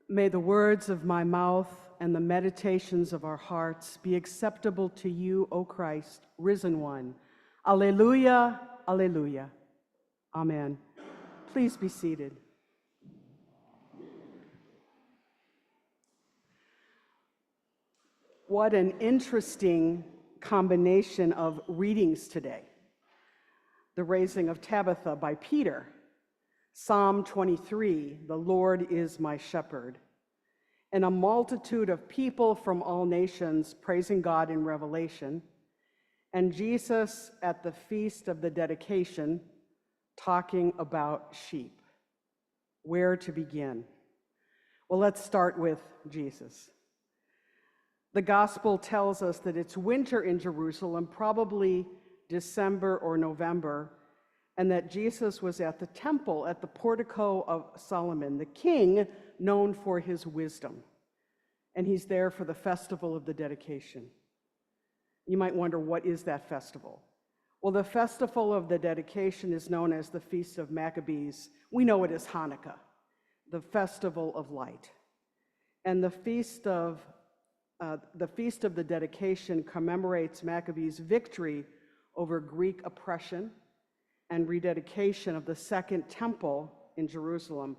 May the words of my mouth and the meditations of our hearts be acceptable to you, O Christ, risen one. Alleluia, alleluia. Amen. Please be seated. What an interesting combination of readings today. The raising of Tabitha by Peter, Psalm 23, the Lord is my shepherd, and a multitude of people from all nations praising God in Revelation, and Jesus at the feast of the dedication talking about sheep. Where to begin? Well, let's start with Jesus. The gospel tells us that it's winter in Jerusalem, probably December or November, and that Jesus was at the temple, at the portico of Solomon, the king known for his wisdom. And he's there for the festival of the dedication. You might wonder, what is that festival? Well, the festival of the dedication is known as the Feast of Maccabees. We know it as Hanukkah, the festival of light. And the Feast of the dedication commemorates Maccabees' victory over Greek oppression and rededication of the Second Temple in Jerusalem,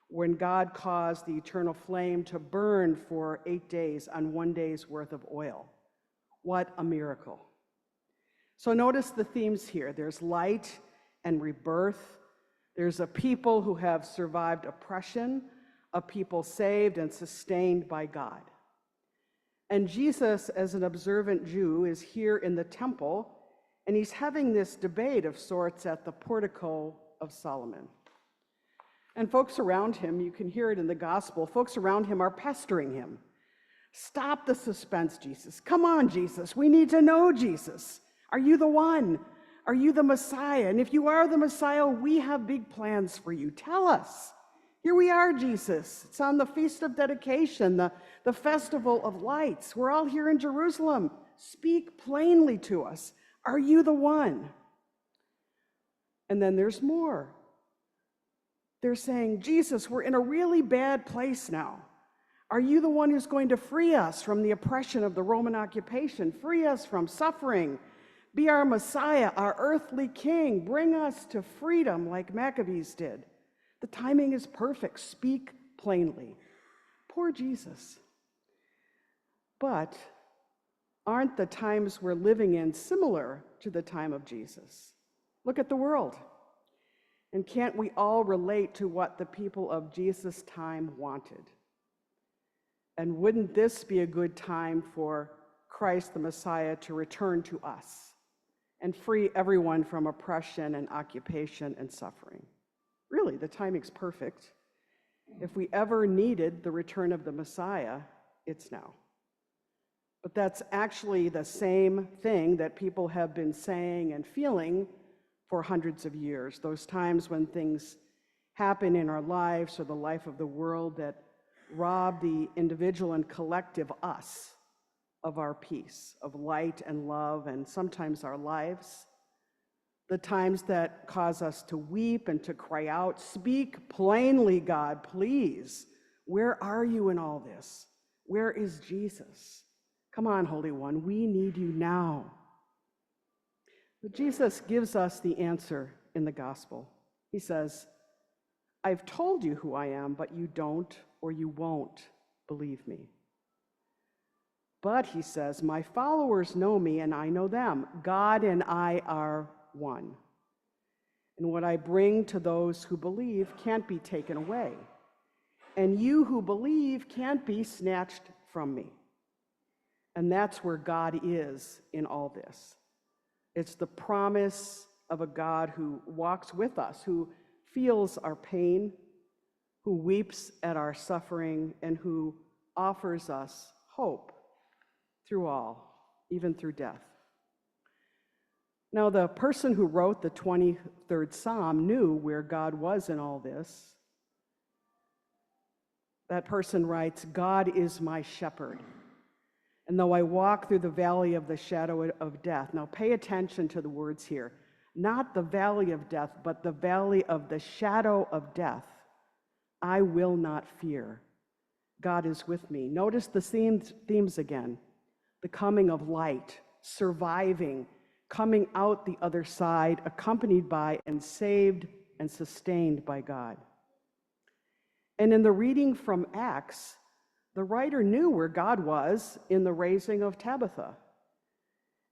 when God caused the eternal flame to burn for 8 days on 1 day's worth of oil. What a miracle. So notice the themes here. There's light and rebirth. There's a people who have survived oppression, a people saved and sustained by God. And Jesus, as an observant Jew, is here in the temple, and he's having this debate of sorts at the portico of Solomon. And folks around him, you can hear it in the gospel, folks around him are pestering him. Stop the suspense, Jesus. Come on, Jesus. We need to know, Jesus. Are you the one? Are you the Messiah? And if you are the Messiah, we have big plans for you. Tell us. Here we are, Jesus. It's on the Feast of Dedication, the Festival of Lights. We're all here in Jerusalem. Speak plainly to us. Are you the one? And then there's more. They're saying, Jesus, we're in a really bad place now. Are you the one who's going to free us from the oppression of the Roman occupation? Free us from suffering. Be our Messiah, our earthly king. Bring us to freedom like Maccabees did. The timing is perfect. Speak plainly. Poor Jesus. But aren't the times we're living in similar to the time of Jesus? Look at the world. And can't we all relate to what the people of Jesus' time wanted? And wouldn't this be a good time for Christ the Messiah to return to us and free everyone from oppression and occupation and suffering? Really, the timing's perfect. If we ever needed the return of the Messiah, it's now. But that's actually the same thing that people have been saying and feeling for hundreds of years. Those times when things happen in our lives or the life of the world that rob the individual and collective us of our peace, of light and love, and sometimes our lives. The times that cause us to weep and to cry out, speak plainly, God, please. Where are you in all this? Where is Jesus? Come on, Holy One, we need you now. But Jesus gives us the answer in the gospel. He says, I've told you who I am, but you don't or you won't believe me. But, he says, my followers know me and I know them. God and I are one. And what I bring to those who believe can't be taken away. And you who believe can't be snatched from me. And that's where God is in all this. It's the promise of a God who walks with us, who feels our pain, who weeps at our suffering, and who offers us hope through all, even through death. Now, the person who wrote the 23rd Psalm knew where God was in all this. That person writes, God is my shepherd. And though I walk through the valley of the shadow of death, now pay attention to the words here, not the valley of death, but the valley of the shadow of death, I will not fear, God is with me. Notice the themes again. The coming of light, surviving, coming out the other side, accompanied by and saved and sustained by God. And in the reading from Acts, the writer knew where God was in the raising of Tabitha.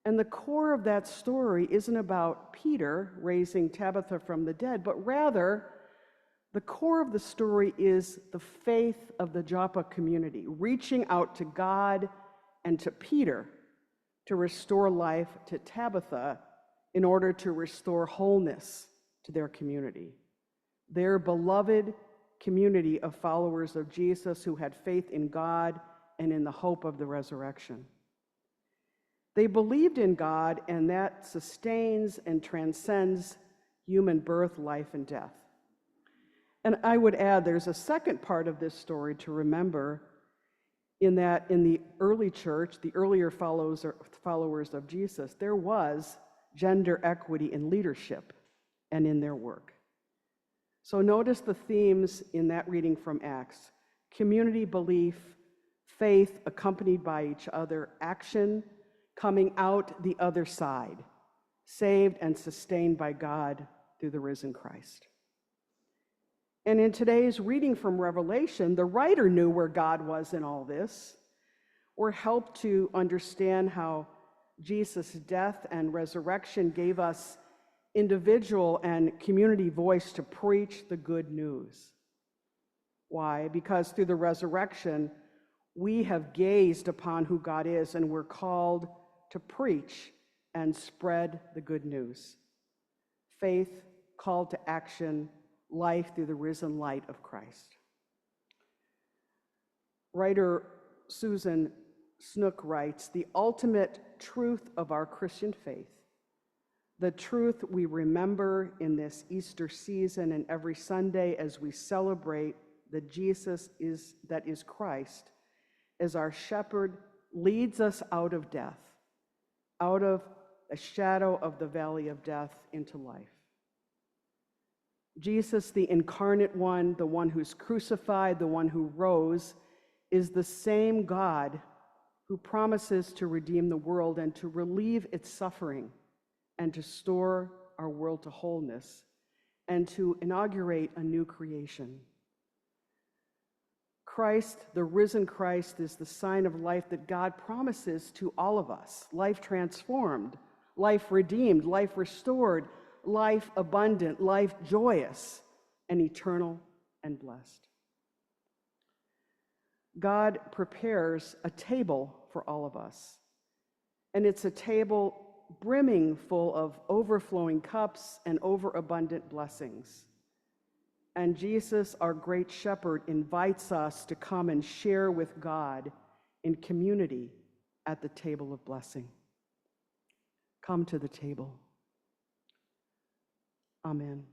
And the core of that story isn't about Peter raising Tabitha from the dead, but rather the core of the story is the faith of the Joppa community, reaching out to God and to Peter to restore life to Tabitha in order to restore wholeness to their community. Their beloved community of followers of Jesus who had faith in God and in the hope of the resurrection. They believed in God, and that sustains and transcends human birth, life, and death. And I would add there's a second part of this story to remember, in that in the early church, the earlier followers of Jesus, there was gender equity in leadership and in their work. So notice the themes in that reading from Acts: community belief, faith accompanied by each other, action, coming out the other side, saved and sustained by God through the risen Christ. And in today's reading from Revelation, the writer knew where God was in all this. We're helped to understand how Jesus' death and resurrection gave us individual and community voice to preach the good news. Why? Because through the resurrection, we have gazed upon who God is, and we're called to preach and spread the good news. Faith called to action, life through the risen light of Christ. Writer Susan Snook writes, "The ultimate truth of our Christian faith, the truth we remember in this Easter season and every Sunday as we celebrate that Jesus that is Christ, as our shepherd, leads us out of death, out of a shadow of the valley of death into life. Jesus, the incarnate one, the one who's crucified, the one who rose, is the same God who promises to redeem the world and to relieve its suffering and to restore our world to wholeness and to inaugurate a new creation. Christ, the risen Christ, is the sign of life that God promises to all of us: life transformed, life redeemed, life restored, life abundant, life joyous, and eternal and blessed. God prepares a table for all of us, and it's a table brimming full of overflowing cups and overabundant blessings. And Jesus, our great shepherd, invites us to come and share with God in community at the table of blessing. Come to the table. Amen.